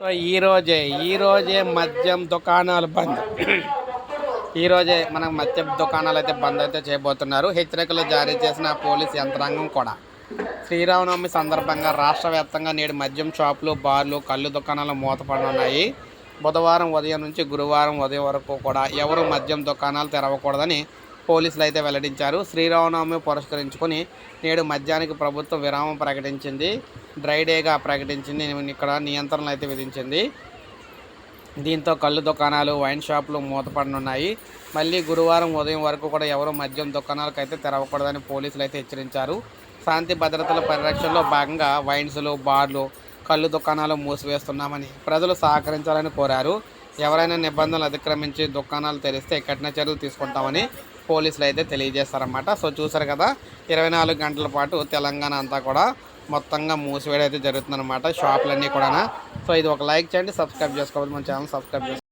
So ఈ రోజే మద్యం దుకాణాలు బంద్. ఈరోజే మనకు మద్యం దుకాణాలు అయితే బంద్ అయితే చేయబోతున్నారు. హెచ్చరికలు జారీ చేసిన పోలీస్ యంత్రాంగం కూడా. శ్రీరామనవమి సందర్భంగా రాష్ట్ర వ్యాప్తంగా నేడు మద్యం షాపులు, బార్లు, కళ్ళు దుకాణాలు మూతపడనున్నాయి. బుధవారం ఉదయం నుంచి గురువారం ఉదయం వరకు కూడా ఎవరు మద్యం దుకాణాలు తెరవకూడదని పోలీసులు అయితే వెల్లడించారు. శ్రీరామనవమి పురస్కరించుకొని నేడు మద్యానికి ప్రభుత్వం విరామం ప్రకటించింది. డ్రై డేగా ప్రకటించింది. ఇక్కడ నియంత్రణలు అయితే విధించింది. దీంతో కళ్ళు దుకాణాలు, వైన్ షాపులు మూతపడనున్నాయి. మళ్ళీ గురువారం ఉదయం వరకు కూడా ఎవరు మద్యం దుకాణాలకు అయితే తెరవకూడదని పోలీసులు అయితే హెచ్చరించారు. శాంతి భద్రతల పరిరక్షణలో భాగంగా వైన్స్లు, బార్లు, కళ్ళు దుకాణాలు మూసివేస్తున్నామని ప్రజలు సహకరించాలని కోరారు. ఎవరైనా నిబంధనలు అతిక్రమించి దుకాణాలు తెరిస్తే కఠిన చర్యలు తీసుకుంటామని పోలీసులు అయితే తెలియజేస్తారన్నమాట. సో చూసారు కదా, 24 గంటల పాటు తెలంగాణ అంతా కూడా మొత్తంగా మూసివేయడం అయితే జరుగుతుందన్నమాట, షాపులన్నీ కూడా. సో ఇది ఒక లైక్ చేయండి, సబ్స్క్రైబ్ చేసుకోవాలి, మన ఛానల్ సబ్స్క్రైబ్ చేసుకోండి.